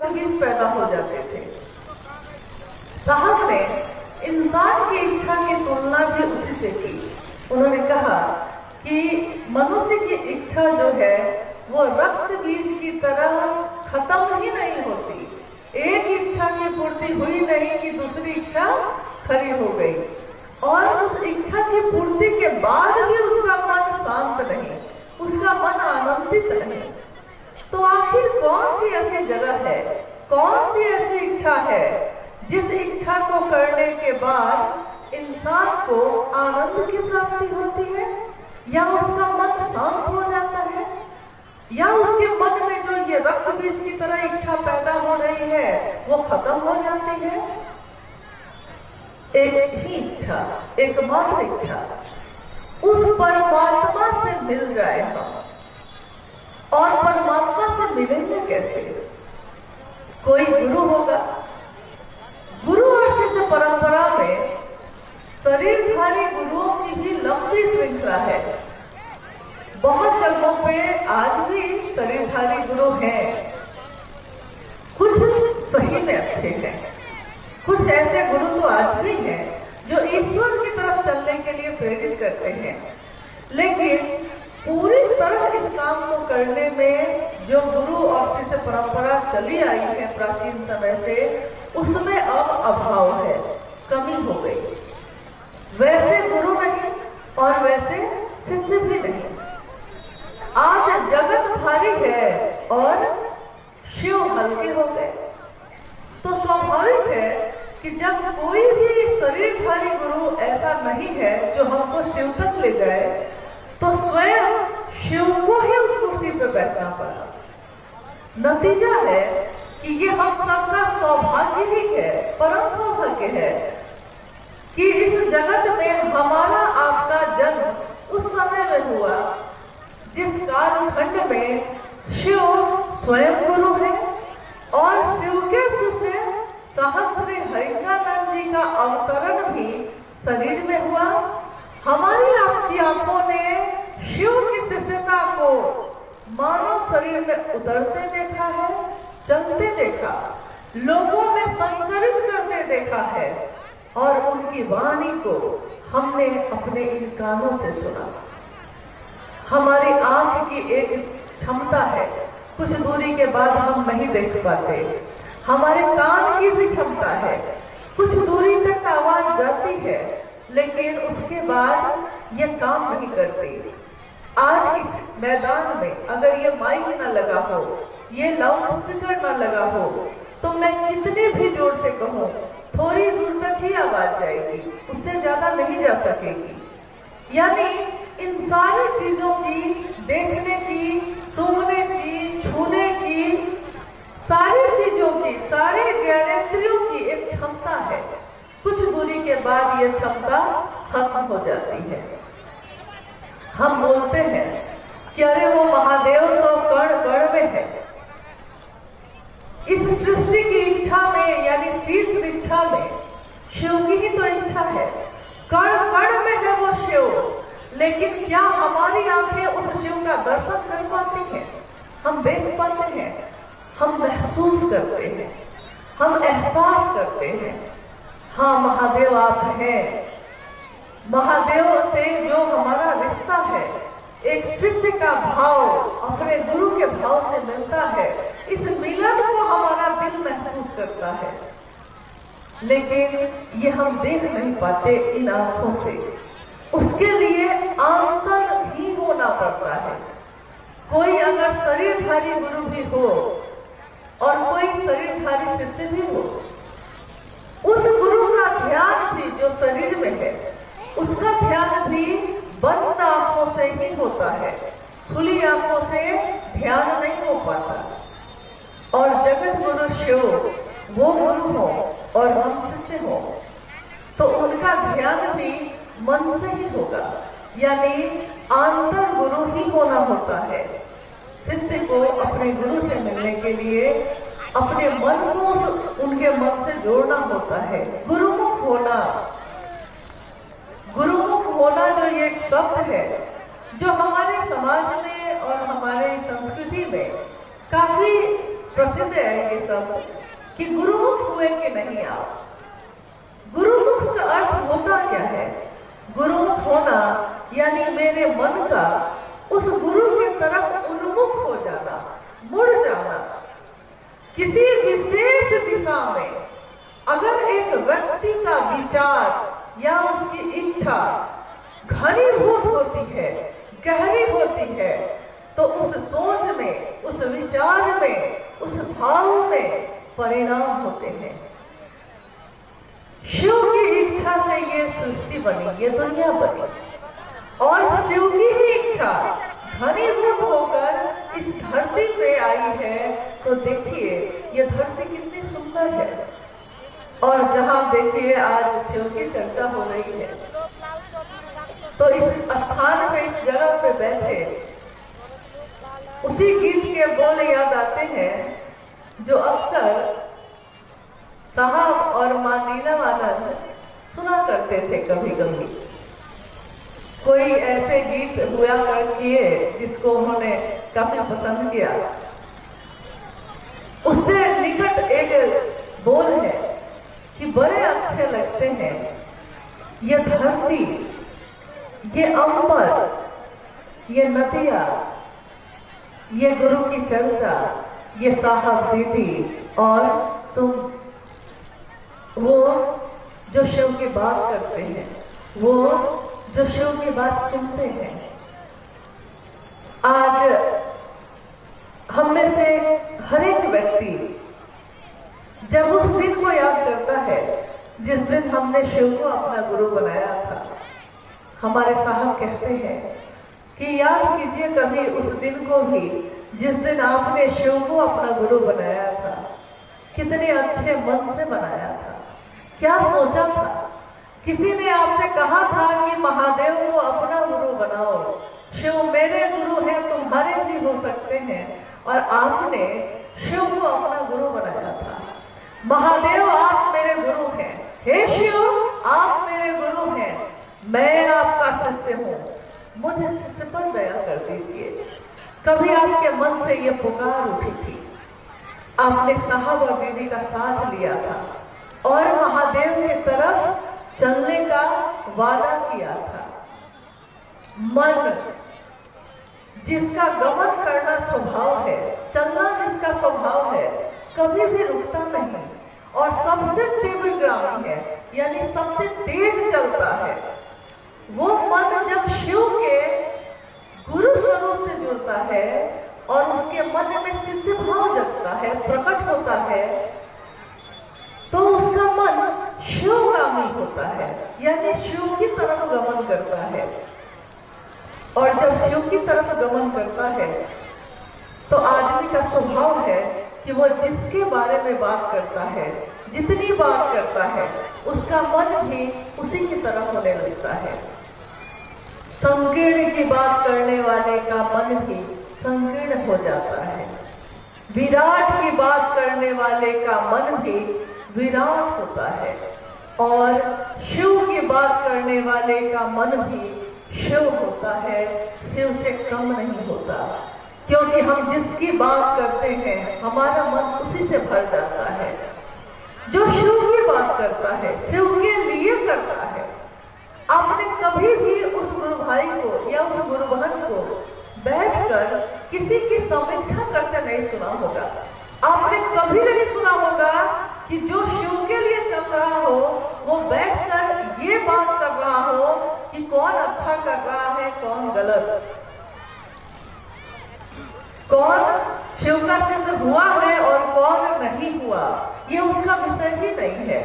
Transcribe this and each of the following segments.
बीज पैदा हो जाते थे। साहब ने इंसान की इच्छा की तुलना भी उसी से की। उन्होंने कहा कि मनुष्य की इच्छा जो है वो रक्त बीज की तरह खत्म ही नहीं होती। एक इच्छा की पूर्ति हुई नहीं कि दूसरी इच्छा खड़ी हो गई, और उस इच्छा की पूर्ति के बाद भी उसका मन शांत नहीं, उसका मन आनंदित नहीं। तो आखिर कौन सी ऐसी जगह है, कौन सी ऐसी इच्छा है जिस इच्छा को करने के बाद इंसान को आनंद की प्राप्ति होती है, या उसका मन शांत हो जाता है, या उसके मन में जो ये रक्त बीज की तरह इच्छा पैदा हो रही है वो खत्म हो जाती है। एक ही इच्छा, एकमात्र इच्छा, उस परमात्मा से मिल जाए हम। और परमात्मा से मिलेंगे कैसे? कोई गुरु होगा। गुरु और शिष्य परंपरा में शरीरधारी गुरुओं की भी लंबी श्रृंखला है। बहुत जगहों पे आज भी शरीरधारी गुरु हैं। कुछ सही में अच्छे हैं, कुछ ऐसे गुरु तो आज भी हैं जो ईश्वर की तरफ चलने के लिए प्रेरित करते हैं। लेकिन पूरी तरह इस काम को करने में जो गुरु और शिष्य परंपरा चली आई है प्राचीन समय से, उसमें अब अभाव है, कमी हो गई। वैसे गुरु नहीं और वैसे शिष्य भी नहीं। आज जगत भारी है और शिव हल्के हो गए। तो स्वाभाविक है कि जब कोई भी शरीरधारी गुरु ऐसा नहीं है जो हमको शिव तक ले जाए, तो स्वयं शिव को ही उस कुर्सी पे बैठना पड़ा। नतीजा है कि ये हम सबका सौभाग्य ही है, परम सौभाग्य है कि इस जगत में हमारा आपका जन्म उस समय में हुआ जिस कालखंड में शिव स्वयं गुरु है, और शिव के शिष्य साहब श्री हरिकानंद जी का अवतरण भी शरीर में हुआ। हमारी आपकी आंखों ने शिव की शिष्यता को मानव शरीर में उतरते देखा है, चलते देखा, लोगों में संचरित करते देखा है, और उनकी वाणी को हमने अपने इन कानों से सुना। हमारी आंख की एक क्षमता है, कुछ दूरी के बाद हम नहीं देख पाते। हमारे कान की भी क्षमता है, कुछ दूरी तक आवाज जाती है, लेकिन उसके बाद ये काम नहीं करती। आज इस मैदान में अगर ये माइक ना लगा हो, ये लाउड स्पीकर ना लगा हो, तो मैं कितने भी जोर से कहूँ, थोड़ी दूर तक ही आवाज जाएगी, उससे ज्यादा नहीं जा सकेगी। यानी इन सारी चीजों की, देखने की, सुनने की, छूने की, सारी चीजों की, सारे ज्ञानेंद्रियों की एक क्षमता है। कुछ दूरी के बाद ये क्षमता खत्म हो जाती है। हम बोलते हैं कि अरे वो महादेव तो कण कण में है। इस सृष्टि की इच्छा में, यानी शीर्ष इच्छा में शिव की ही तो इच्छा है। कण कण में है वो शिव, लेकिन क्या हमारी आंखें उस शिव का दर्शन कर पाती हैं? हम देख पाते हैं, हम महसूस करते हैं, हम एहसास करते हैं, हाँ महादेव आप हैं। महादेव से जो हमारा रिश्ता है, एक शिष्य का भाव अपने गुरु के भाव से मिलता है, इस मिलन को हमारा दिल महसूस करता है। लेकिन ये हम देख नहीं पाते इन आंखों से। उसके लिए आंतर ही होना पड़ता है। कोई अगर शरीरधारी गुरु भी हो और कोई शरीरधारी शिष्य भी हो, उस गुरु का ध्यान भी जो शरीर में है, उसका ध्यान भी बंद आंखों से ही होता है। खुली आंखों से ध्यान नहीं हो पाता। और जगत गुरु शिव वो गुरु हो और हम शिष्य हो, तो उनका ध्यान भी मन से ही होगा, यानी आंतर गुरु ही होना होता है। शिष्य को अपने गुरु से मिलने के लिए अपने मन को उनके मन से जोड़ना होता है। गुरुमुख होना, गुरुमुख होना जो ये एक शब्द है, जो हमारे समाज में और हमारे संस्कृति में काफी प्रसिद्ध है ये सब कि गुरुमुख हुए कि नहीं आप। गुरुमुख का अर्थ होता क्या है? गुरुमुख होना यानी मेरे मन का उस गुरु की तरफ उन्मुख हो जाना, मुड़ जाना। किसी विशेष दिशा में अगर एक व्यक्ति का विचार या उसकी इच्छा घनीभूत होती है, गहरी होती है, तो उस सोच में, उस विचार में, उस भाव में परिणाम होते हैं। शिव की इच्छा से ये सृष्टि बनी, ये दुनिया बनी, और शिव की ही इच्छा घनीभूत होकर इस धरती पे आई है। तो देखिए ये धरती कितनी सुंदर है। और जहां देखिए आज शिव की चर्चा हो रही है, तो इस स्थान पे, इस जगह पे बैठे उसी गीत के बोल याद आते हैं जो अक्सर साहब और मां नीलमाधव सुना करते थे। कभी कभी कोई ऐसे गीत हुआ कर किए जिसको उन्होंने काफी पसंद किया। उससे निकट एक बोल है कि बड़े अच्छे लगते हैं ये धरती, ये अंबर, ये नदियां, ये गुरु की चर्चा, ये साहब दीदी और तुम, वो जो शिव की बात करते हैं, वो जो शिव की बात सुनते हैं। आज हम में से हर एक व्यक्ति जब उस दिन को याद करता है जिस दिन हमने शिव को अपना गुरु बनाया था, हमारे साहब कहते हैं कि याद कीजिए कभी उस दिन को भी जिस दिन आपने शिव को अपना गुरु बनाया था। कितने अच्छे मन से बनाया था, क्या सोचा था? किसी ने आपसे कहा था कि महादेव को अपना गुरु बनाओ, शिव मेरे गुरु हैं, तुम्हारे भी हो सकते हैं, और आपने शिव को अपना गुरु बनाया था। महादेव आप मेरे गुरु हैं, हे शिव आप मेरे गुरु हैं, मैं आपका शिष्य हूं, मुझे शिष्य पर दया कर दीजिए। कभी आपके मन से ये पुकार उठी थी, आपने साहब और दीदी का साथ लिया था और महादेव की तरफ चलने का वादा किया था। मन जिसका गमन करना स्वभाव है, चलना जिसका स्वभाव है, कभी भी रुकता नहीं और सबसे तीव्रगामी है, यानी सबसे तेज चलता है। वो मन जब शिव के गुरु स्वरूप से जुड़ता है और उसके मन में शिष्य भाव जगता है, प्रकट होता है, तो उसका मन शिवगामी होता है, यानी शिव की तरफ गमन करता है। और जब शिव की तरफ गमन करता है तो आदमी का स्वभाव है कि वो जिसके बारे में बात करता है, जितनी बात करता है, उसका मन भी उसी की तरफ होने लगता है। संकीर्ण की बात करने वाले का मन भी संकीर्ण हो जाता है। विराट की बात करने वाले का मन भी विराट होता है और शिव की बात करने वाले का मन भी शिव होता है, शिव से कम नहीं होता। क्योंकि हम जिसकी बात करते हैं हमारा मन उसी से भर जाता है। जो शिव की बात करता है, शिव के लिए करता है। आपने कभी भी उस गुरु भाई को या उस गुरु बहन को बैठकर किसी की समीक्षा करते नहीं सुना होगा। आपने कभी नहीं सुना होगा कि जो शिव के लिए चल रहा हो वो बैठकर ये बात कर रहा हो कि कौन अच्छा कर रहा है, कौन गलत, कौन शिव का शिष्य हुआ है और कौन नहीं हुआ, ये उसका विषय ही नहीं है।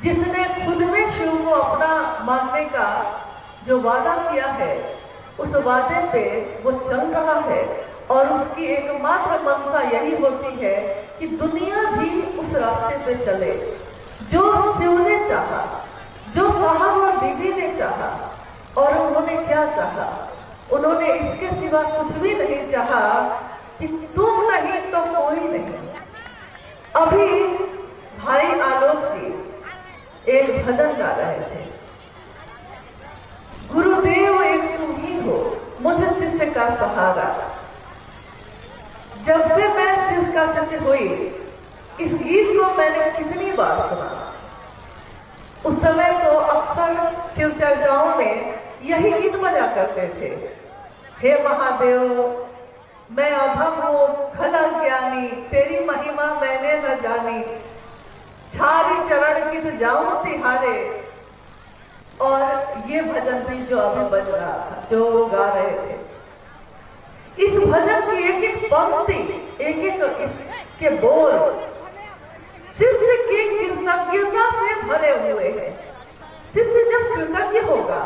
जिसने खुद में शिव को अपना मानने का जो वादा किया है, उस वादे पे वो चल रहा है और उसकी एकमात्र मंशा यही होती है कि दुनिया भी उस रास्ते पे चले जो शिव ने चाहा, जो साहब और दीदी ने चाहा। और उन्होंने क्या चाहा? उन्होंने इसके सिवा कुछ भी नहीं चाहा कि तुम नहीं तो कोई नहीं। अभी भाई आलोक जी एक भजन गा रहे थे, गुरुदेव एक तुम ही हो, मुझे शिष्य का सहारा। जब से मैं शिव का शिष्य हुई, इस गीत को मैंने कितनी बार सुना। उस समय तो अक्सर शिव चर्चाओं में यही गीत बजा करते थे। हे महादेव, मैं अधम हूँ खला ज्ञानी, तेरी महिमा मैंने न जानी, छारी चरण की तो जाऊं तिहारे। और ये भजन भी जो अभी बज रहा था, जो वो गा रहे थे, इस भजन की एक एक पंक्ति, एक एक इसके बोल शिष्य की कृतज्ञता से भरे हुए हैं। शिष्य जब कृतज्ञ होगा,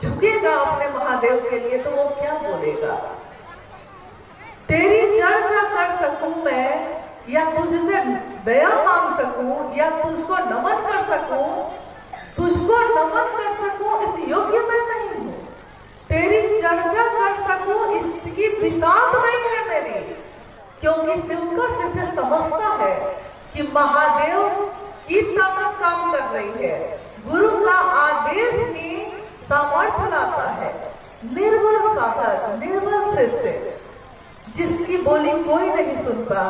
झुकेगा अपने महादेव के लिए, तो वो क्या बोलेगा? तेरी चर्चा कर सकूं मैं, या तुझसे दया मांग सकूं, या तुझको नमन कर सकूं, तुझको नमन कर सकूं, इस योग्य मैं नहीं हूं। तेरी चर्चा कर सकूं, इसकी बिसात नहीं है मेरी। क्योंकि शिव का शिष्य समझता है कि महादेव की ताकत काम कर रही है, गुरु का आदेश ही सामर्थ्य लाता है। निर्बल साधक, निर्बल शिष्य, जिसकी बोली कोई नहीं सुनता,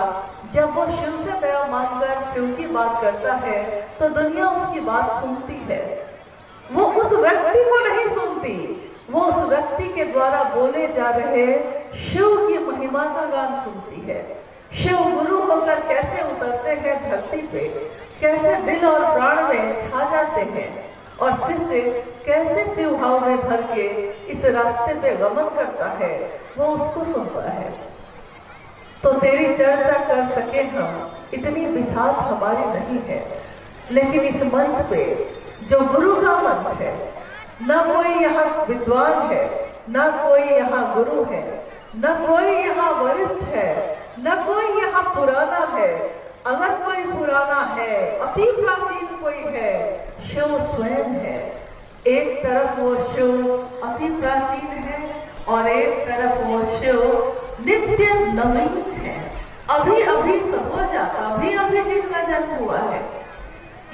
जब वो शिव से दया मांगकर शिव की बात करता है तो दुनिया उसकी बात सुनती है। वो उस व्यक्ति को नहीं सुनती, वो उस व्यक्ति के द्वारा बोले जा रहे शिव की महिमा का गान सुनती है। शिव गुरु होकर कैसे उतरते हैं धरती पे, कैसे दिल और प्राण में छा जाते हैं, और शिष्य कैसे शिव भाव में भर के इस रास्ते पे गमन करता है, वो उसको सुनता है। तो तेरी चर्चा कर सके हम, इतनी बिसात हमारी नहीं है। लेकिन इस मंच पे जो गुरु का मंच है, न कोई यहाँ विद्वान है, न कोई यहाँ गुरु है, न कोई यहाँ वरिष्ठ है, न कोई यहाँ पुराना है। अगर कोई पुराना है, अति प्राचीन कोई है, शिव स्वयं है। एक तरफ वो शिव अति प्राचीन है और एक तरफ वो शिव नित्य नवीन है, अभी अभी सब हो जाता, अभी अभी जिसका जन्म हुआ है।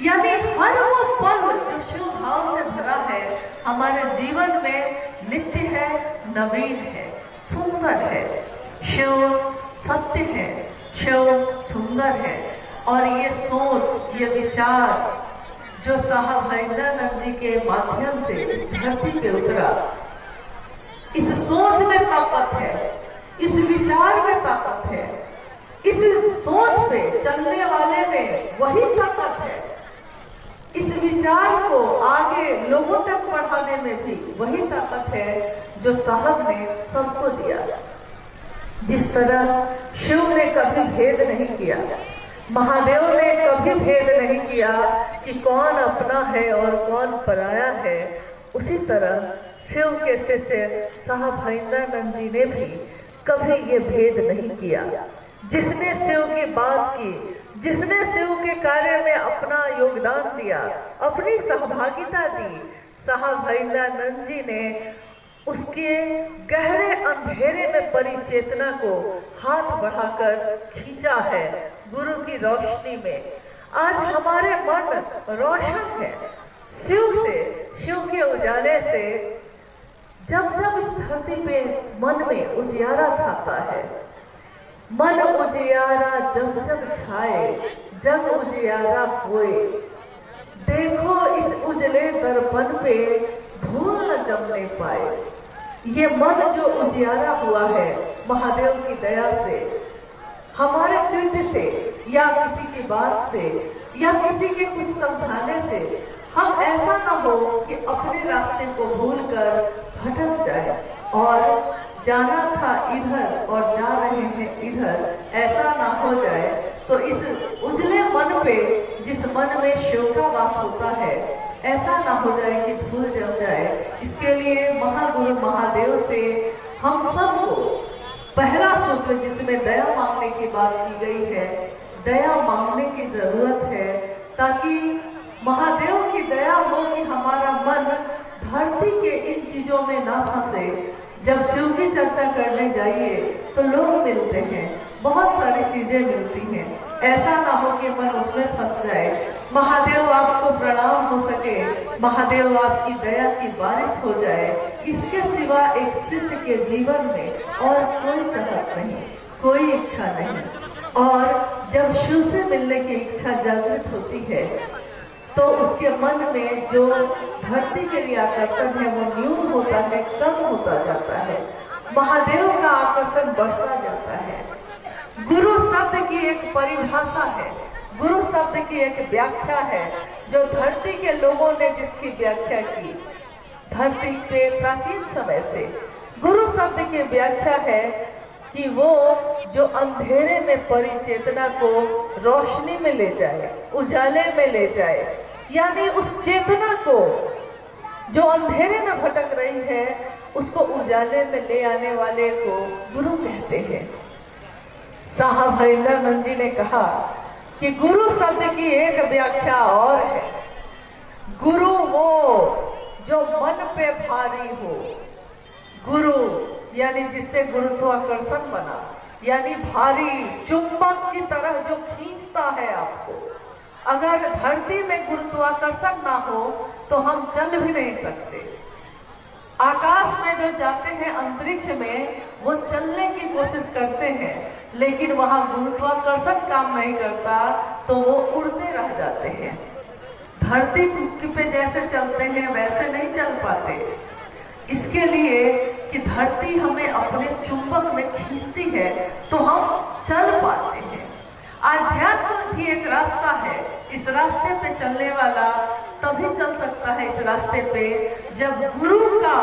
यानी हर वो पल जो शिव भाव से भरा है हमारे जीवन में नित्य है, नवीन है, सुंदर है। शिव सत्य है, शिव सुंदर है। और ये सोच, ये विचार जो साहब हरिंद्रानंद जी के माध्यम से इस धरती पे उतरा, इस सोच में ताकत है, इस विचार में ताकत है, इस सोच पे चलने वाले में वही ताकत है, इस विचार को आगे लोगों तक बढ़ाने में भी वही ताकत है जो साहब ने सबको दिया। जिस तरह शिव ने कभी भेद नहीं किया, महादेव ने कभी भेद नहीं किया कि कौन अपना है और कौन पराया है, उसी तरह शिव के शिष्य साहब हरिंद्रानंद जी ने भी कभी ये भेद नहीं किया। जिसने शिव की बात की, जिसने शिव के कार्य में अपना योगदान दिया, अपनी सहभागिता दी, साहब हरिंद्रानंद जी ने उसके गहरे अंधेरे में परी चेतना को हाथ बढ़ाकर खींचा है गुरु की रोशनी में। आज हमारे मन रोशन है शिव से, शिव के उजाले से। जब जब इस धरती पे मन में उजियारा छाता है, मन उजियारा जब जब छाए, जग उजियारा होए, देखो इस उजले दर्पण पे धूल न जमने पाए। ये मन जो उजियारा हुआ है महादेव की दया से, हमारे कृत्य से, या किसी की बात से, या किसी के कुछ समझाने से हम ऐसा ना हो कि अपने रास्ते को भूलकर भटक जाए और जाना था इधर और जा रहे हैं इधर, ऐसा ना हो जाए। तो इस उजले मन पे, जिस मन में शिव का वास होता है, ऐसा ना हो जाए कि धूल जम जाए। इसके लिए महागुरु महादेव से हम सबको पहला सूत्र, जिसमें दया मांगने की बात की गई है, दया मांगने की जरूरत है, ताकि महादेव की दया हो कि हमारा मन धरती के इन चीजों में ना फंसे। जब शिव की चर्चा करने जाइए तो लोग मिलते हैं, बहुत सारी चीजें मिलती हैं, ऐसा ना हो कि मन उसमें फंस जाए। महादेव आपको प्रणाम हो सके, महादेव आपकी दया की बारिश हो जाए, इसके सिवा एक शिष्य के जीवन में और कोई चाहत नहीं। कोई इच्छा नहीं। और जब शिव से मिलने की इच्छा जागृत होती है तो उसके मन में जो धरती के लिए आकर्षण है वो न्यून होता है, कम होता जाता है, महादेव का आकर्षण बढ़ता जाता है। गुरु शब्द की एक परिभाषा है, गुरु शब्द की एक व्याख्या है जो धरती के लोगों ने जिसकी व्याख्या की। धरती पे प्राचीन समय से गुरु शब्द की व्याख्या है कि वो जो अंधेरे में पड़ी चेतना को रोशनी में ले जाए, उजाले में ले जाए, यानी उस चेतना को जो अंधेरे में भटक रही है उसको उजाले में ले आने वाले को गुरु कहते हैं। साहब हरिंदरानंद जी ने कहा कि गुरु शब्द की एक व्याख्या और है, गुरु वो जो मन पे भारी हो। गुरु यानी जिससे गुरुत्वाकर्षण बना, यानी भारी चुंबक की तरह जो खींचता है आपको। अगर धरती में गुरुत्वाकर्षण ना हो तो हम चल भी नहीं सकते। आकाश में जो जाते हैं अंतरिक्ष में वो चलने की कोशिश करते हैं, लेकिन वहां गुरुत्वाकर्षण काम नहीं करता तो वो उड़ते रह जाते हैं। धरती पे जैसे चलते हैं वैसे नहीं चल पाते। इसके लिए कि धरती हमें अपने चुंबक में खींचती है तो हम चल पाते हैं। आध्यात्म भी एक रास्ता है, इस रास्ते पे चलने वाला तभी चल सकता है इस रास्ते पे जब गुरु का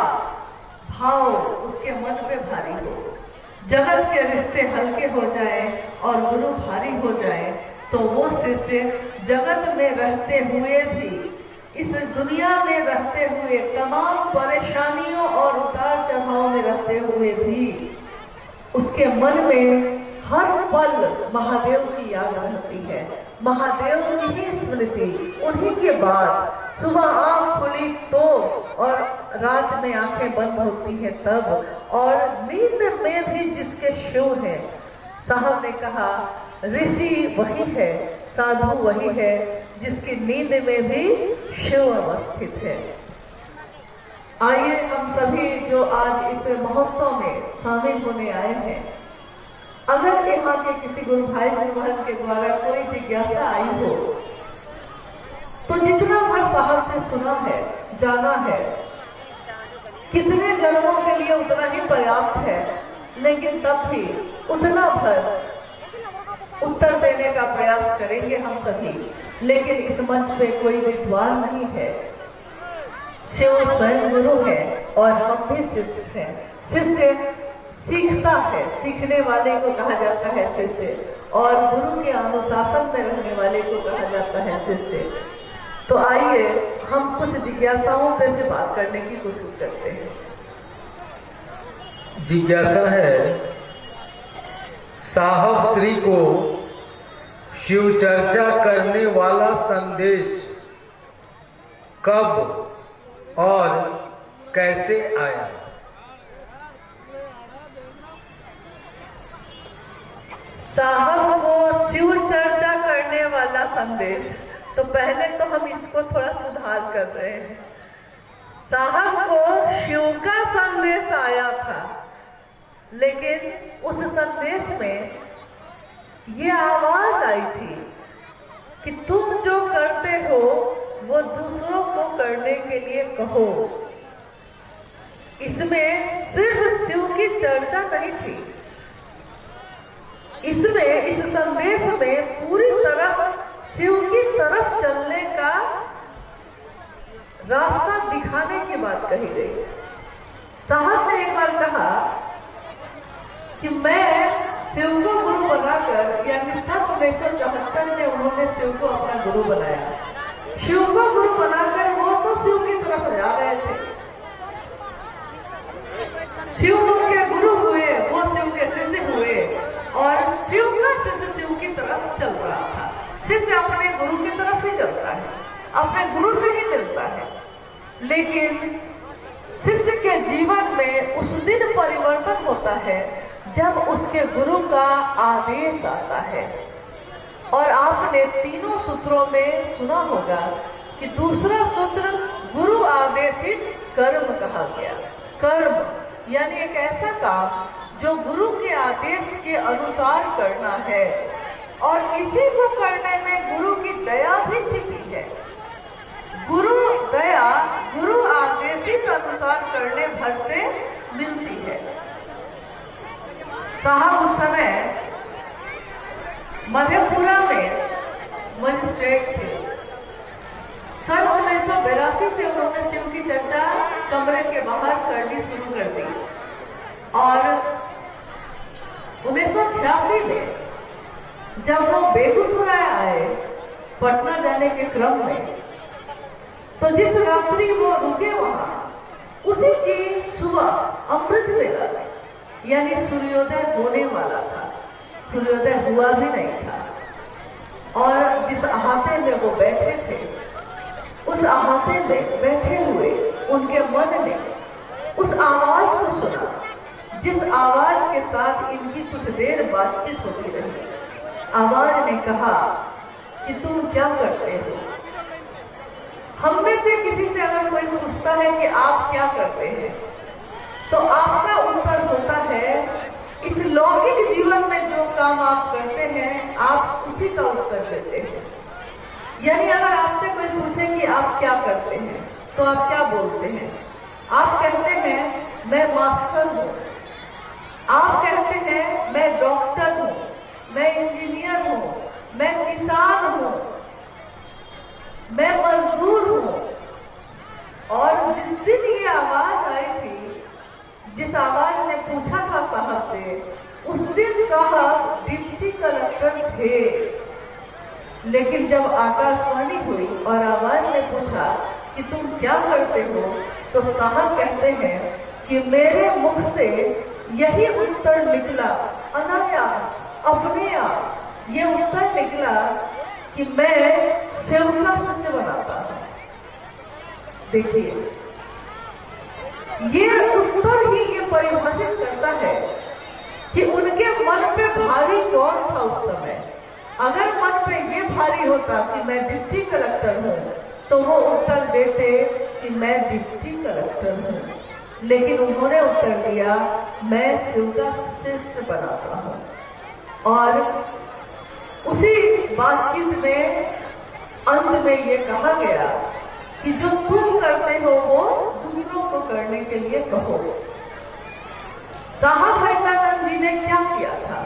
भाव उसके मन पे भारी हो। जगत के रिश्ते हल्के हो जाए और गुरु भारी हो जाए तो वो शिष्य जगत में रहते हुए भी, इस दुनिया में रहते हुए, तमाम परेशानियों और उतार चढ़ाव में रहते हुए भी उसके मन में हर पल महादेव की याद रहती है, महादेव की ही स्मृति। उन्हीं के बाद सुबह आंख खुली तो और रात में आंखें बंद होती हैं तब, और नींद में भी जिसके शिव है। साहब ने कहा ऋषि वही है, साधु वही है जिसकी नींद में भी शिव अवस्थित है। आइए हम सभी जो आज इस महोत्सव में शामिल होने आए हैं, अगर यहाँ के किसी गुरु भाई बहन के द्वारा कोई जिज्ञासा आई हो तो जितना भर साहब से सुना है, जाना है, कितने जन्मों के लिए उतना ही पर्याप्त है, लेकिन तब भी उतना भर उत्तर देने का प्रयास करेंगे हम सभी। लेकिन इस मंच पे कोई विद्वान नहीं है, शिव स्वयं गुरु है और हम भी शिष्य हैं। शिष्य सीखता है, सीखने वाले को कहा जाता है शिष्य, और गुरु के अनुशासन में रहने वाले को कहा जाता है शिष्य। तो आइए हम कुछ जिज्ञासाओं पर भी बात करने की कोशिश करते हैं। जिज्ञासा है, साहब श्री को शिव चर्चा करने वाला संदेश कब और कैसे आया? साहब को शिव चर्चा करने वाला संदेश, तो पहले तो हम इसको थोड़ा सुधार कर रहे हैं। साहब को शिव का संदेश आया था, लेकिन उस संदेश में ये आवाज आई थी कि तुम जो करते हो वो दूसरों को करने के लिए कहो। इसमें सिर्फ शिव की चर्चा नहीं थी, इसमें, इस संदेश में पूरी तरह शिव की तरफ चलने का रास्ता दिखाने की बात कही गई। साहब ने एक बार कहा कि मैं शिव को गुरु बनाकर, यानी 1974 में उन्होंने शिव को अपना गुरु बनाया। शिव को गुरु बनाकर वो तो शिव की तरफ जा रहे थे, शिव उनके गुरु हुए, वो शिव के शिष्य हुए, और शिव का शिष्य शिव की तरफ चल रहा था। शिष्य अपने गुरु की तरफ ही चलता है, अपने गुरु से ही मिलता है। लेकिन शिष्य के जीवन में उस दिन परिवर्तन होता है जब उसके गुरु का आदेश आता है। और आपने तीनों सूत्रों में सुना होगा कि दूसरा सूत्र गुरु आदेशित कर्म कहा गया। कर्म यानी एक ऐसा काम जो गुरु के आदेश के अनुसार करना है, और इसी को करने में गुरु की दया भी छिपी है। गुरु दया गुरु आदेशित अनुसार करने भर से मिलती है। साहब उस समय मधेपुरा में मजिस्ट्रेट थे। सन 1982 से उन्होंने शिव की चर्चा कमरे के बाहर करनी शुरू कर दी, और 1986 में जब वो बेगूसराय आए पटना जाने के क्रम में, तो जिस रात्रि वो रुके वहां, उसी की सुबह अमृत वेला यानी सूर्योदय होने वाला था। सूर्योदय हुआ भी नहीं था, और जिस अहाते में वो बैठे थे, उस अहाते में बैठे हुए उनके मन ने उस आवाज को सुना, जिस आवाज के साथ इनकी कुछ देर बातचीत होती रही। आवाज ने कहा कि तुम क्या करते हो? हम में से किसी से अगर कोई पूछता है कि आप क्या करते हैं, तो आपका उत्तर होता है, इस लौकिक जीवन में जो काम आप करते हैं, आप उसी का उत्तर देते हैं। यानी अगर आपसे कोई पूछे कि आप क्या करते हैं, तो आप क्या बोलते हैं? आप कहते हैं मैं मास्टर हूं, आप कहते हैं मैं डॉक्टर हूं, मैं इंजीनियर हूं, मैं किसान हूं, मैं मजदूर हूं। और जिस दिन ये आवाज आई थी, जिस आवाज ने पूछा था साहब से, उस दिन साहब डिप्टी कलेक्टर थे। लेकिन जब आकाशवाणी हुई और आवाज ने पूछा कि तुम क्या करते हो, तो साहब कहते हैं कि मेरे मुख से यही उत्तर निकला, अनायास अपने आप ये उत्तर निकला कि मैं शिव का शिष्य बनाता हूं। देखिए, ये उत्तर ही ये परिभाषित करता है कि उनके मन पे भारी कौन था उस समय। अगर मन पे ये भारी होता कि मैं डिप्टी कलेक्टर हूं, तो वो उत्तर देते कि मैं डिप्टी कलेक्टर हूं। लेकिन उन्होंने उत्तर दिया, मैं शिव का शिष्य बनाता हूं। और उसी बातचीत में अंत में ये कहा गया कि जो तुम करते हो वो दूसरों को करने के लिए कहो। साहब विवेकानंद जी ने क्या किया था?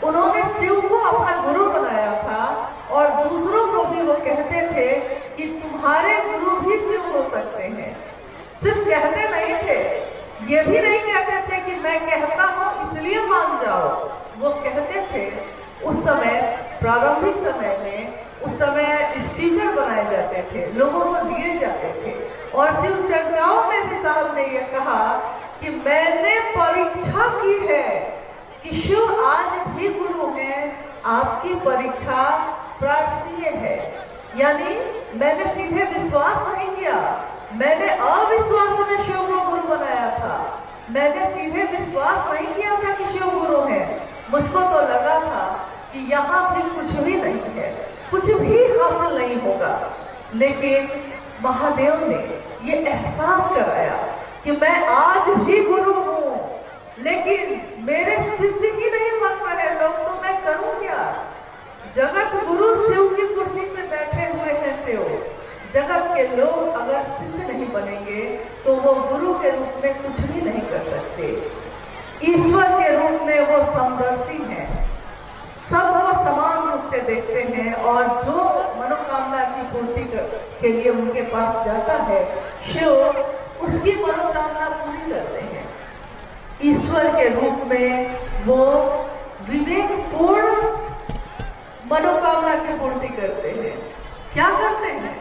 उन्होंने शिव को अपना गुरु बनाया था, और दूसरों को भी वो कहते थे कि तुम्हारे गुरु भी शिव हो सकते हैं। सिर्फ कहते नहीं थे, ये भी नहीं कहते थे कि मैं कहता हूं इसलिए मान जाओ। वो कहते थे, उस समय प्रारंभिक समय में, उस समय स्पीकर बनाए जाते थे, लोगों को दिए जाते थे, और शिव चर्चाओं में भी साहब ने यह कहा कि मैंने परीक्षा की है कि शिव आज भी गुरु हैं, आपकी परीक्षा प्रार्थनीय है। यानी मैंने सीधे विश्वास नहीं किया, मैंने अविश्वास में शिव को गुरु बनाया था। मैंने सीधे विश्वास नहीं किया था कि शिव गुरु है। मुझको तो लगा था कि यहाँ भी कुछ भी नहीं है, कुछ भी हासिल नहीं होगा। लेकिन महादेव ने ये एहसास कराया कि मैं आज भी गुरु हूँ, लेकिन मेरे शिष्य ही नहीं बन रहे लोग, तो मैं करूँ क्या? जगत गुरु शिव की कुर्सी पे बैठे हुए हैं शिव। जगत के लोग अगर शिष्य नहीं बनेंगे तो वो गुरु के रूप में कुछ भी नहीं कर सकते। ईश्वर के रूप में वो समदर्शी हैं, सबको समान रूप से देखते हैं, और जो मनोकामना की पूर्ति के लिए उनके पास जाता है शिव, उसकी मनोकामना पूरी करते हैं। ईश्वर के रूप में वो विवेकपूर्ण मनोकामना की पूर्ति करते हैं। क्या करते हैं?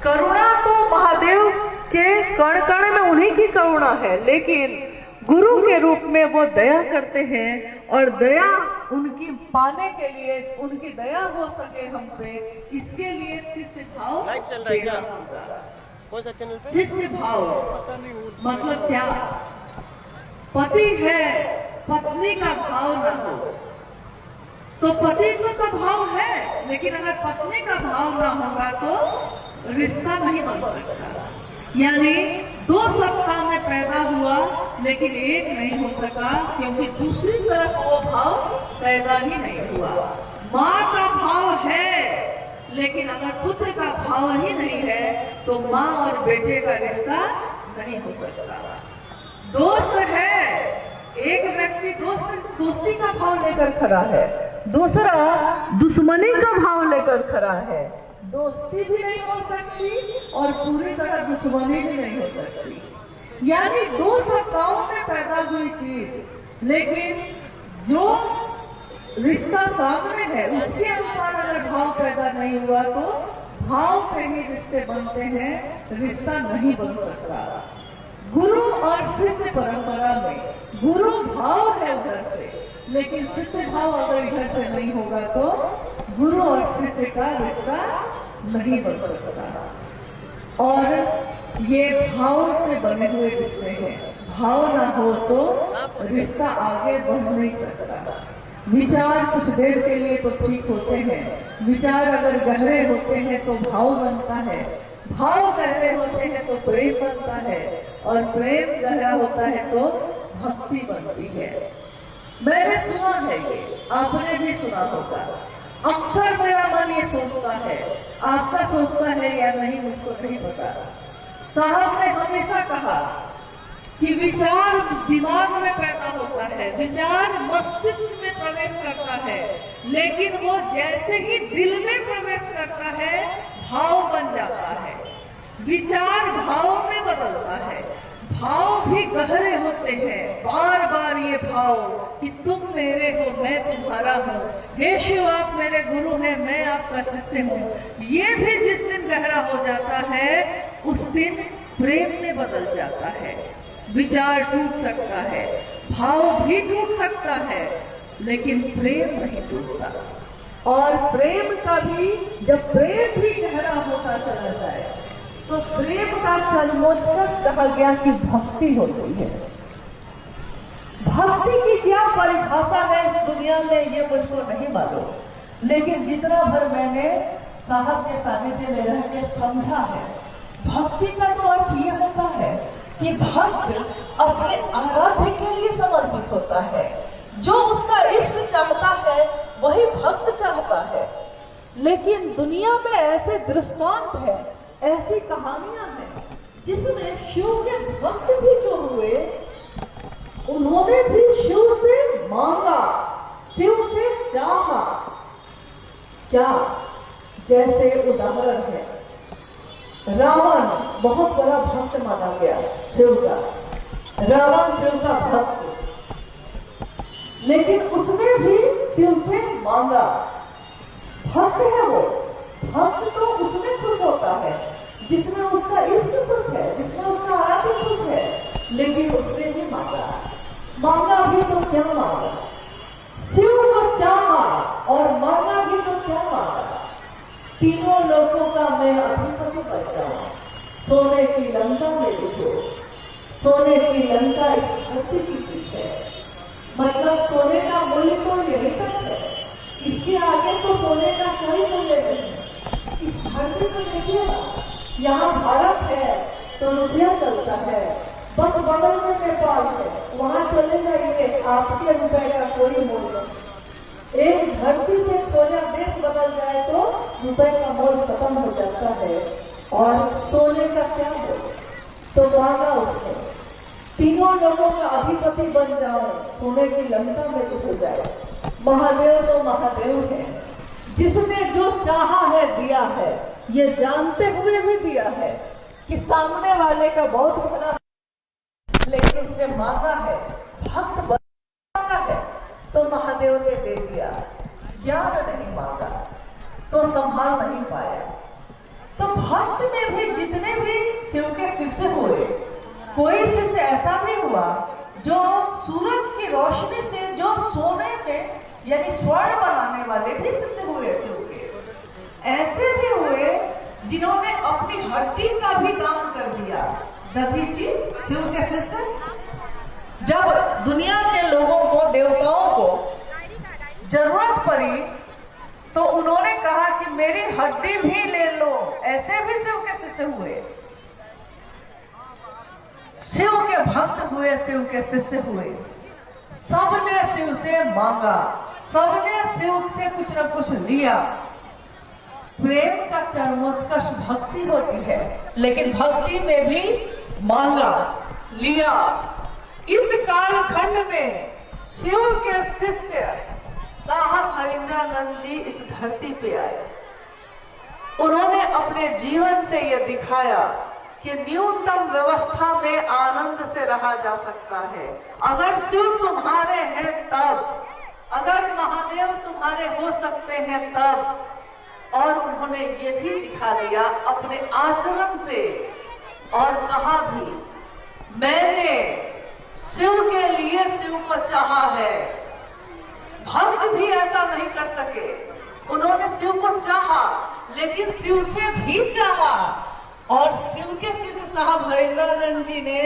करुणा तो महादेव के कण कण में उन्हीं की करुणा है, लेकिन गुरु के रूप में वो दया करते हैं, और दया उनकी पाने के लिए, उनकी दया हो सके हम पे, इसके लिए शिष्य भाव देना होगा। कौन सा चैनल पे? शिष्य भाव मतलब क्या? पति है, पत्नी का भाव न हो, तो पति का भाव है, लेकिन अगर पत्नी का भाव ना होगा तो रिश्ता नहीं बन सकता। यानी दो सत्ता में पैदा हुआ लेकिन एक नहीं हो सका, क्योंकि दूसरी तरफ वो भाव पैदा ही नहीं हुआ। माँ का भाव है लेकिन अगर पुत्र का भाव ही नहीं है तो माँ और बेटे का रिश्ता नहीं हो सकता। दोस्त है, एक व्यक्ति दोस्ती का भाव लेकर खड़ा है, दूसरा दुश्मनी का भाव लेकर खड़ा है। दोस्ती भी नहीं हो सकती और पूरी तरह दुश्मनी भी नहीं हो सकती। यानी दो सत्ताओं में पैदा हुई चीज, लेकिन जो रिश्ता सामने है उसके अनुसार अगर भाव पैदा नहीं हुआ तो भाव पे ही रिश्ते बनते हैं, रिश्ता नहीं बन सकता। गुरु और शिष्य परंपरा में गुरु भाव है उधर से, लेकिन शिष्य भाव अगर इधर से नहीं होगा तो गुरु और शिष्य का रिश्ता नहीं बन सकता। और ये भाव पे बने हुए रिश्ते हैं, भाव ना हो तो रिश्ता आगे बढ़ नहीं सकता। विचार कुछ देर के लिए तो ठीक होते हैं, विचार अगर गहरे होते हैं तो भाव बनता है, भाव गहरे होते हैं तो प्रेम बनता है, और प्रेम गहरा होता है तो भक्ति बनती है। मैंने सुना है, ये आपने भी सुना होगा। अक्सर मेरा मन ये सोचता है, आपका सोचता है या नहीं मुझको नहीं पता। साहब ने हमेशा कहा कि विचार दिमाग में पैदा होता है, विचार मस्तिष्क में प्रवेश करता है, लेकिन वो जैसे ही दिल में प्रवेश करता है भाव बन जाता है। विचार भाव में बदलता है, भाव भी गहरे होते हैं, बार बार ये भाव कि तुम मेरे हो मैं तुम्हारा हूँ, हे शिव आप मेरे गुरु हैं मैं आपका शिष्य हूँ, ये भी जिस दिन गहरा हो जाता है उस दिन प्रेम में बदल जाता है। विचार टूट सकता है, भाव भी टूट सकता है, लेकिन प्रेम नहीं टूटता। और प्रेम का भी, जब प्रेम भी गहरा होता चला जाए तो प्रेम का सर्वोच्च कहा गया कि भक्ति होती है। भक्ति की क्या परिभाषा है इस दुनिया में ये मुझको नहीं मालूम, लेकिन जितना भर मैंने साहब के सानिध्य में रह के समझा है, भक्ति का तो अर्थ ये होता है कि भक्त अपने आराध्य के लिए समर्पित होता है। जो उसका इष्ट चाहता है वही भक्त चाहता है। लेकिन दुनिया में ऐसे दृष्टांत है, ऐसी कहानियां हैं जिसमें शिव के भक्त भी जो हुए उन्होंने भी शिव से मांगा, शिव से चाहा। क्या? जैसे उदाहरण है, रावण बहुत बड़ा भक्त माना गया शिव का, रावण शिव का भक्त, लेकिन उसने भी शिव से मांगा। भक्त है वो, भक्त तो उसमें खुश होता है जिसमें उसका इष्ट खुश है, जिसमें उसका आराध्य खुश है, लेकिन उसने भी मांगा। मांगा भी तो क्या मांगा? शिव को चाहा और मांगा भी तो क्या मांगा? तीनों लोगों का मैं अधिपति बन जाऊं, सोने की लंका में लिखो। सोने की लंका एक धरती की चीज है, मतलब सोने का मूल्य तो यही तक है, इसके आगे तो सोने का कोई मूल्य नहीं। इस धरती को देखिएगा, यहाँ भारत है तो रुपया चलता है, बस बगल में नेपाल है, वहां चले जाइए आपके रुपए का कोई मूल्य नहीं। एक धरती से खोजा देश बदल जाए तो रुपए का मोल खत्म हो जाता है, और सोने का क्या मोल? तो मांगा उसने, तीनों लोगों का अधिपति बन जाओ, सोने की लंका में डूब जाए। महादेव तो महादेव है, जिसने जो चाहा है दिया है, ये जानते हुए भी दिया है कि सामने वाले का बहुत भला, लेकिन उसने मांगा है, भक्त मांगा है तो महादेव ने दे दिया। ज्ञान नहीं मांगा तो संभाल नहीं पाया। तो भक्त में भी जितने भी शिव के शिष्य हुए, कोई शिष्य ऐसा भी हुआ जो सूरज की रोशनी से, जो सोने में यानी स्वर्ण बनाने वाले भी शिष्य हुए शिव के। ऐसे भी हुए जिन्होंने अपनी हड्डी का भी दान कर दिया। दधीची शिव के शिष्य, जब दुनिया के लोगों को, देवताओं को जरूरत पड़ी तो उन्होंने कहा कि मेरी हड्डी भी ले लो। ऐसे भी शिव के शिष्य हुए। शिव के भक्त हुए, शिव के शिष्य हुए, सबने शिव से मांगा, सबने शिव से कुछ न कुछ लिया। प्रेम का चरमोत्कर्ष भक्ति होती है, लेकिन भक्ति में भी मांगा, लिया। इस कालखंड में शिव के शिष्य साहब हरिंद्रानंद जी इस धरती पे आए। उन्होंने अपने जीवन से यह दिखाया कि न्यूनतम व्यवस्था में आनंद से रहा जा सकता है। अगर शिव तुम्हारे हैं तब, अगर महादेव तुम्हारे हो सकते हैं तब। और उन्होंने ये भी दिखा दिया अपने आचरण से, और कहा भी, मैंने शिव के लिए शिव को चाहा है। भक्त भी ऐसा नहीं कर सके, उन्होंने शिव को चाहा, लेकिन शिव से भी चाहा। और शिव के शिष्य साहब हरिंद्रानंद जी ने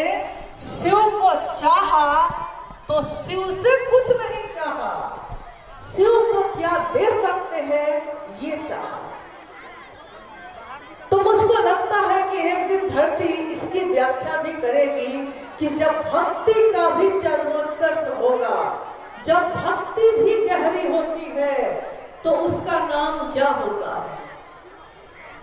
शिव को चाहा तो शिव से कुछ नहीं चाहा, शिव को क्या दे सकते हैं ये चाहा। तो मुझको लगता है कि एक दिन धरती इसकी व्याख्या भी करेगी कि जब भक्ति का भी चरमोत्कर्ष होगा, जब भक्ति भी गहरी होती है, तो उसका नाम क्या होगा,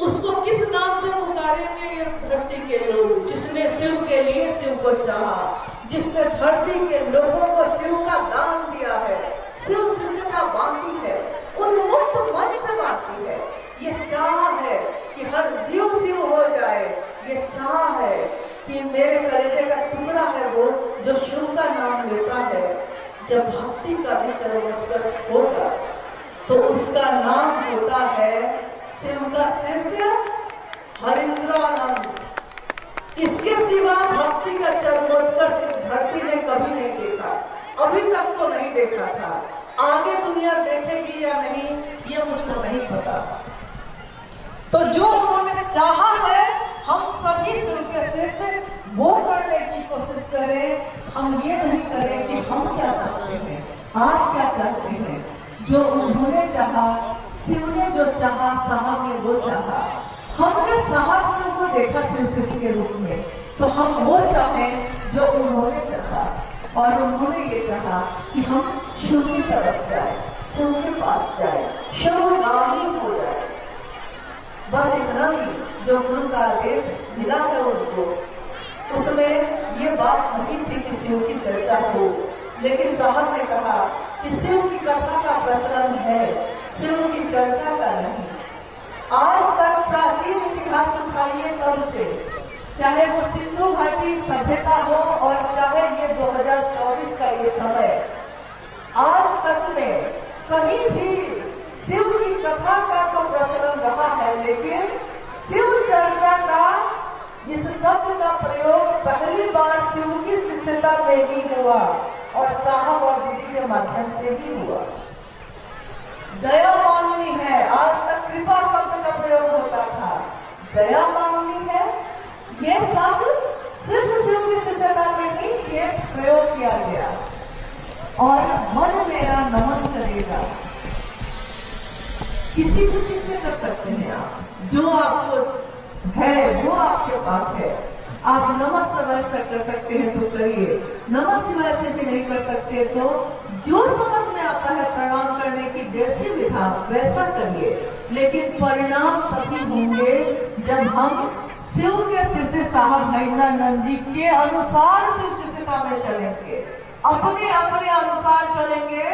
उसको किस नाम से पुकारेंगे इस धरती के लोग। जिसने शिव के लिए शिव को चाहा, जिसने धरती के लोगों को शिव का दान दिया है, शिव शिष्यता बांटी है, उन्मुक्त मन से बांटी है। ये चाह है कि हर जीव शिव हो जाए, ये चाह है कि मेरे कलेजे का टुकड़ा है वो जो शिव का नाम लेता है। जब भक्ति का भी चरमोत्कर्ष होगा तो उसका नाम होता है शिव का शिष्य हरिंद्रानंद। इसके सिवा भक्ति का चरमोत्कर्ष इस धरती ने कभी नहीं देखा, अभी तक तो नहीं देखा था। आगे दुनिया देखेगी या नहीं ये मुझको नहीं पता। तो जो उन्होंने चाहा है, हम सभी शिव के शिष्य वो करने की कोशिश करें। हम ये नहीं करें कि हम क्या चाहते हैं, आप क्या चाहते हैं। जो उन्होंने चाहा, शिव ने जो चाहा, साहब ने वो चाहा। हमने साहब को देखा शिव शिष्य के रूप में, तो हम वो चाहें जो उन्होंने चाहा। और उन्होंने ये चाहा कि हम शिव की तरफ जाए, शिव के पास जाए, शिवगामी हो जाए। बस इतना ही जो गुरु का आदेश मिला था उनको, उसमें ये बात नहीं थी कि शिव की चर्चा हो, लेकिन साहब ने कहा कि शिव की कथा का प्रचलन है, शिव की चर्चा का नहीं। आज तक प्राचीन इतिहास उठाइए तब से, चाहे वो सिंधु घाटी सभ्यता हो और चाहे ये 2024 का ये समय, आज तक में कहीं भी शिव की कथा का तो प्रचलन रहा है, लेकिन शिव चर्चा का इस शब्द का प्रयोग पहली बार शिव की शिष्यता में ही हुआ और साहब और दीदी के माध्यम से ही हुआ। दया मांगनी है, आज तक कृपा शब्द का प्रयोग होता था, दया मांगनी है, ये शब्द सिर्फ शिव की शिष्यता में ही ये प्रयोग किया गया। और मन मेरा नमन करेगा, किसी भी चीज से कर सकते हैं आप, जो आपको है वो आपके पास है। आप नमः शिवाय से कर सकते हैं तो करिए, नमः शिवाय से भी नहीं कर सकते तो जो समझ में आता है प्रणाम करने की जैसी विधा वैसा करिए। लेकिन परिणाम तभी होंगे जब हम शिव के शिष्य साहब हरिंद्रानंद जी के अनुसार शिव शिष्यता में चलेंगे। अपने अपने अनुसार चलेंगे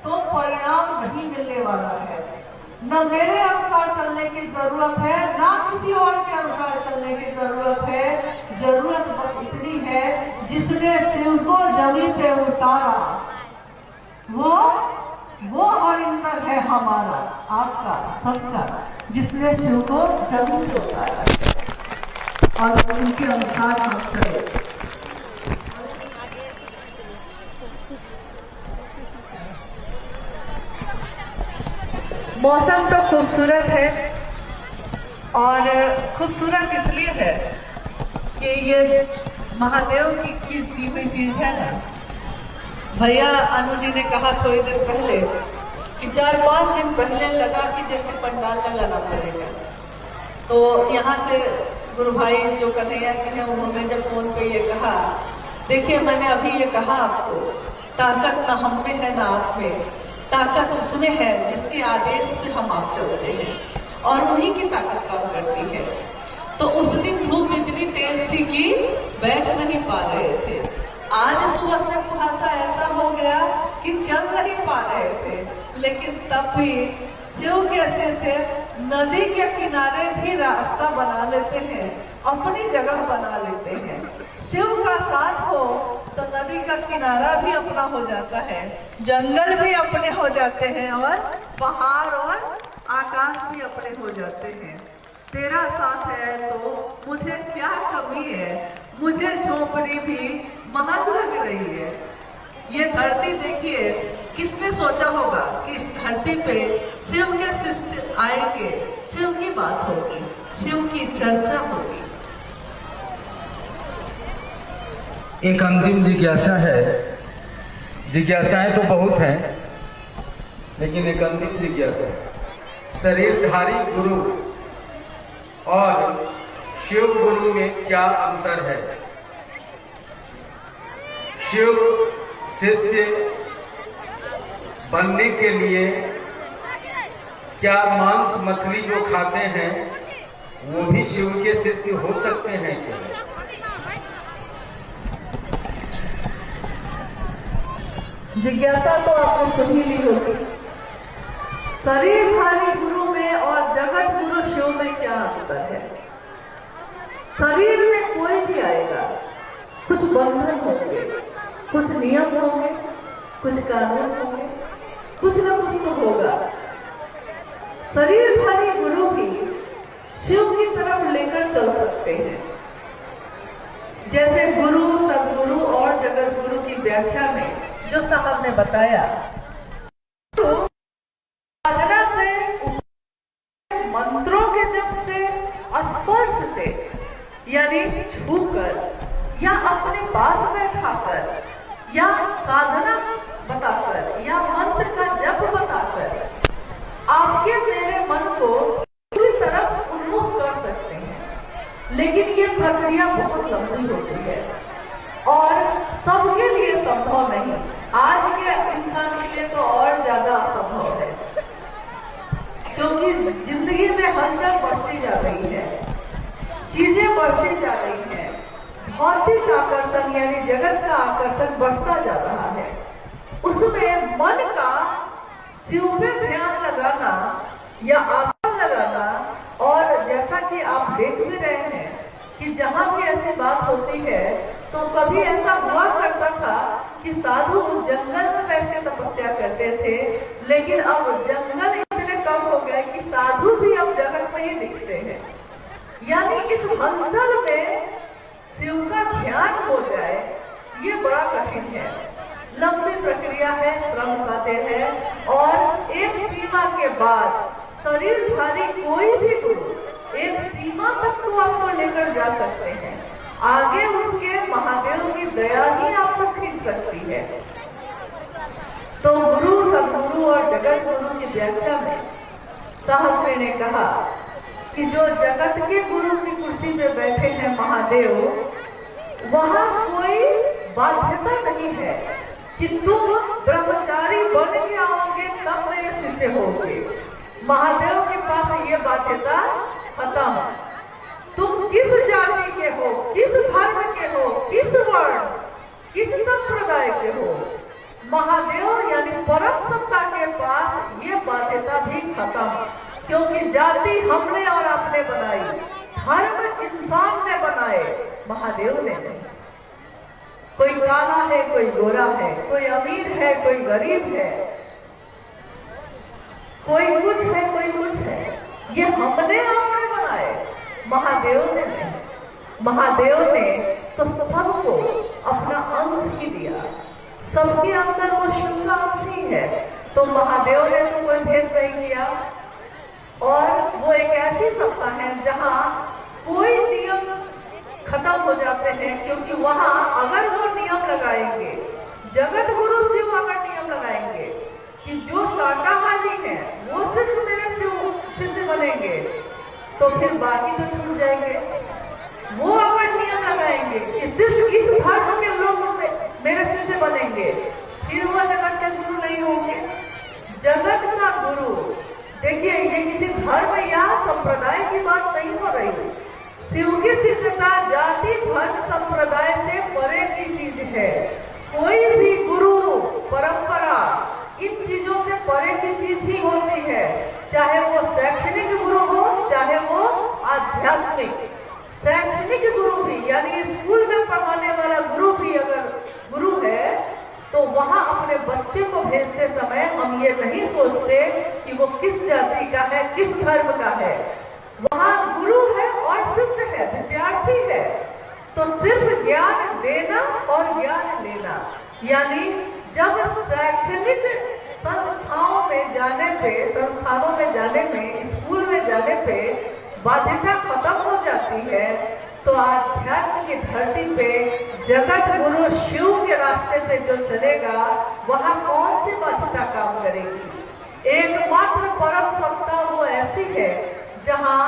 तो परिणाम नहीं मिलने वाला है। न मेरे अनुसार चलने की जरूरत है, ना किसी और के अनुसार चलने की जरूरत है। जरूरत बस इतनी है, जिसने शिव को जमीन पे उतारा वो हरिंद्र है हमारा, आपका, सबका, जिसने शिव को जमीन पे उतारा और उनके अनुसार हम चले। मौसम तो खूबसूरत है और खूबसूरत इसलिए है कि ये महादेव की हुई चीज है ना। भैया अनु जी ने कहा थोड़ी देर पहले कि 4-5 दिन पहले लगा कि जैसे पंडाल लगाना पड़ेगा, तो यहाँ से गुरु भाई जो कन्हैया जी हैं उन्होंने जब फोन पे ये कहा, देखिए मैंने अभी ये कहा आपको, ताकत न हम में है ना आप में, ताकत उसमें है जिसके आदेश पे हम आप चलते हैं और उन्हीं की ताकत काम करती है। तो उस दिन धूप इतनी तेज थी कि बैठ नहीं पा रहे थे। आज सुबह से कुहासा ऐसा हो गया कि चल नहीं पा रहे थे, लेकिन तब भी शिव कैसे से नदी के किनारे भी रास्ता बना लेते हैं, अपनी जगह बना लेते हैं। शिव का साथ हो तो नदी का किनारा भी अपना हो जाता है, जंगल भी अपने हो जाते हैं और पहाड़ और आकाश भी अपने हो जाते हैं। तेरा साथ है तो मुझे क्या कमी है, मुझे झोपड़ी भी महंग लग रही है। ये धरती देखिए, किसने सोचा होगा कि इस धरती पे शिव के शिष्य आएंगे, शिव की बात होगी, शिव की चर्चा होगी। एक अंतिम जिज्ञासा है, जिज्ञासाएं तो बहुत हैं, लेकिन एक अंतिम जिज्ञासा, शरीरधारी गुरु और शिव गुरु में क्या अंतर है? शिव शिष्य बनने के लिए क्या मांस मछली जो खाते हैं वो भी शिव के शिष्य हो सकते हैं क्या? जिज्ञासा तो आपने सुन ही ली होगी। शरीरधारी गुरु में और जगत गुरु शिव में क्या अंतर है? शरीर में कोई भी आएगा, कुछ बंधन होंगे, कुछ नियम होंगे, कुछ कानून होंगे, कुछ न कुछ तो होगा। शरीरधारी गुरु भी शिव की तरफ लेकर चल सकते हैं। जैसे गुरु, सदगुरु और जगत गुरु की व्याख्या में जो साहब ने बताया, साधना से, मंत्रों के जप से, स्पर्श से, यानी छूकर या अपने पास बैठाकर या साधना बताकर या मंत्र का जप बताकर आपके मेरे मन को पूरी तरफ उन्मुख कर सकते हैं। लेकिन ये प्रक्रिया बहुत लंबी होती है और सबके लिए संभव नहीं। आज के इंसान के लिए तो और ज्यादा असंभव है, क्योंकि जिंदगी में हलचल बढ़ती जा रही है, चीजें बढ़ती जा रही हैं, भौतिक आकर्षण यानी जगत का आकर्षण बढ़ता जा रहा है। उसमें मन का शिव पे ध्यान लगाना या आस्था लगाना, और जैसा कि आप देख भी रहे हैं कि जहाँ भी ऐसी बात होती है तो कभी ऐसा हुआ करता था कि साधु जंगल में बैठ के तपस्या करते थे, लेकिन अब जंगल इतने कम हो गए कि साधु भी अब जगत में ही दिखते हैं। यानी इस हलचल में शिव का ध्यान हो जाए ये बड़ा कठिन है, लंबी प्रक्रिया है, श्रम साध्य है। और एक सीमा के बाद शरीरधारी कोई भी गुरु एक सीमा तक तो आपको लेकर जा सकते हैं, आगे उसके महादेव की दया ही आपको खींच सकती है। तो गुरु, सदगुरु और जगत गुरु की व्याख्या में साहब ने कहा कि जो जगत के गुरु की कुर्सी पे बैठे हैं महादेव, वहां कोई बाध्यता नहीं है कि तुम ब्रह्मचारी बन के आओगे तब मेरे शिष्य होगे। महादेव के पास ये बाध्यता खत्म। तुम किस जाति के हो, किस धर्म के हो, किस वर्ण, किस संप्रदाय के हो, महादेव यानी परम सत्ता के पास ये बाध्यता भी खत्म। क्योंकि जाति हमने और आपने बनाई, धर्म इंसान ने बनाए, महादेव ने नहीं। कोई काला है, कोई गोरा है, कोई अमीर है, कोई गरीब है, कोई कुछ है, कोई कुछ है, ये हमने आपने बनाए, महादेव ने नहीं। महादेव ने तो सबको अपना अंश ही दिया, सबके अंदर वो शिव का अंश ही है। तो महादेव ने तो कोई भेद नहीं किया। और वो एक ऐसी सत्ता है जहाँ कोई नियम खत्म हो जाते हैं, क्योंकि वहां अगर वो नियम लगाएंगे, जगत गुरु शिव अगर नियम लगाएंगे कि जो शाकाहारी है वो सिर्फ मेरे शिष्य बनेंगे, तो फिर बाकी तो छूट जाएंगे। वो अपन नियम लगाएंगे कि सिर्फ इस धर्म के लोग मेरे शिष्य बनेंगे, फिर वो जगत के गुरु नहीं होंगे। जगत का गुरु, देखिए ये किसी धर्म या संप्रदाय की बात नहीं हो रही। शिव की सिद्धता जाति धर्म संप्रदाय से परे की चीज है। कोई भी गुरु परंपरा इन चीजों से परे की चीज ही होती है, चाहे वो शैक्षणिक गुरु हो चाहे वो आध्यात्मिक। शैक्षणिक गुरु भी यानी स्कूल में पढ़ाने वाला गुरु भी अगर गुरु है तो वहां अपने बच्चे को भेजते समय हम ये नहीं सोचते कि वो किस जाति का है, किस धर्म का है। वहां गुरु है और शिष्य है, विद्यार्थी है। तो सिर्फ ज्ञान देना और ज्ञान लेना, यानी जब शैक्षणिक संस्थानों में जाने में, स्कूल में जाने पे बाध्यता खत्म हो जाती है, तो आध्यात्म की धरती पे जगत गुरु शिव के रास्ते पे जो चलेगा वहां कौन सी बाध्यता काम करेगी। एकमात्र परम सत्ता वो ऐसी है जहां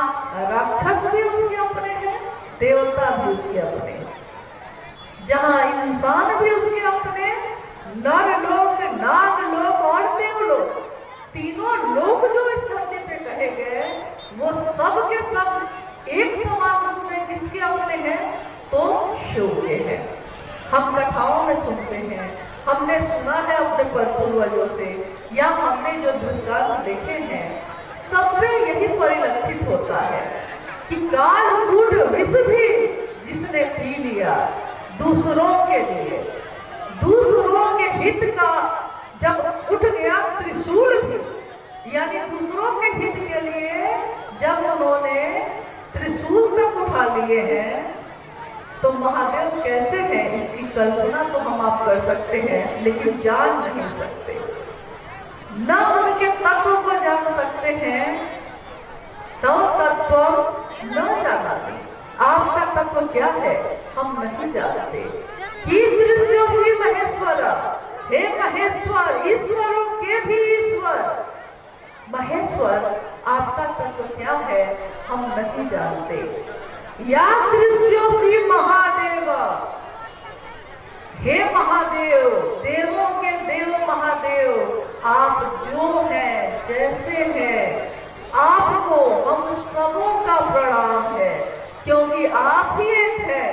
राक्षस भी उसके अपने हैं, देवता भी उसके अपने, जहां इंसान भी उसके अपने, नर लोक, नाग लोक और देवलोक, तीनों लोक जो इस धरती पे कहे गए वो सब के सब एक समान रूप में किसके अपने हैं, तो शिव के हैं। हम कथाओं में सुनते हैं, हमने सुना है अपने पूर्वजों से, या हमने जो दृष्टांत देखे हैं, सब में यही परिलक्षित होता है कि कालकूट विष भी जिसने पी लिया दूसरों के लिए, दूसरों के हित का जब उठ गया त्रिशूल भी, यानी दूसरों के हित के लिए जब उन्होंने त्रिशूल तक उठा लिए हैं, तो महादेव कैसे हैं इसकी कल्पना तो हम आप कर सकते हैं, लेकिन जान नहीं सकते। न उनके तत्व को जान सकते हैं, तो तत्व न जानाते। आपका तत्व क्या है हम नहीं जानते। कीदृश्योऽसि महेश्वर, हे महेश्वर, ईश्वरों के भी ईश्वर। महेश्वर आपका तत्व क्या है हम नहीं जानते। यादृश्योऽसि महादेव, हे महादेव, देवों के देव महादेव, आप जो हैं जैसे हैं, आपको हम सबों का प्रणाम है, क्योंकि आप ही एक है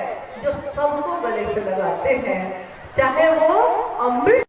जो सबको गले से लगाते हैं, चाहे वो अमृत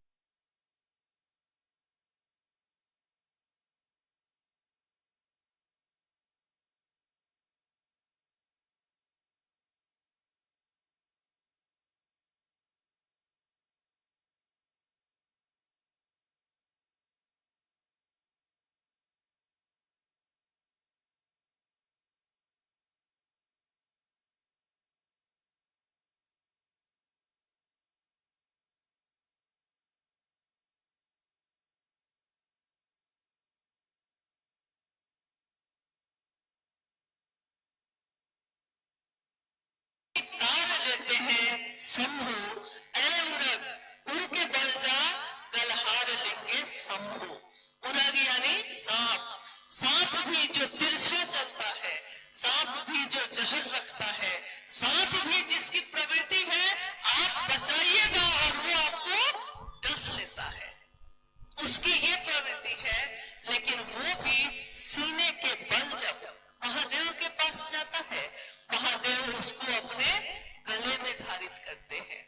शंभु ए उरग, उड़ के बल जा गलहार लिंगे शंभु। उरग यानी सांप, सांप भी जो तिरछा चलता है, सांप भी जो जहर रखता है, सांप भी जिसकी प्रवृत्ति है आप बचाइएगा और वो आपको डस लेता है, उसकी ये प्रवृत्ति है। लेकिन वो भी सीने के बल जब महादेव के पास जाता है, महादेव उसको अपने गले में धारित करते हैं।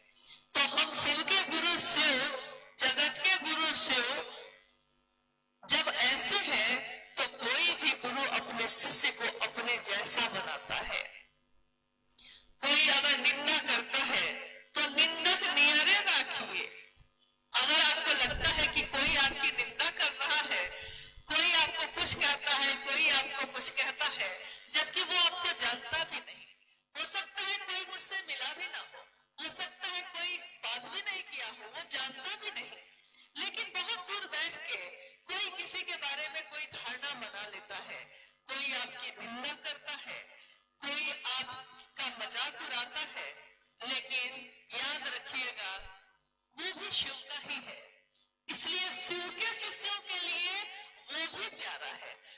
तो हम सबके गुरु शिव, जगत के गुरु शिव जब ऐसे हैं, तो कोई भी गुरु अपने शिष्य को अपने जैसा बनाता है।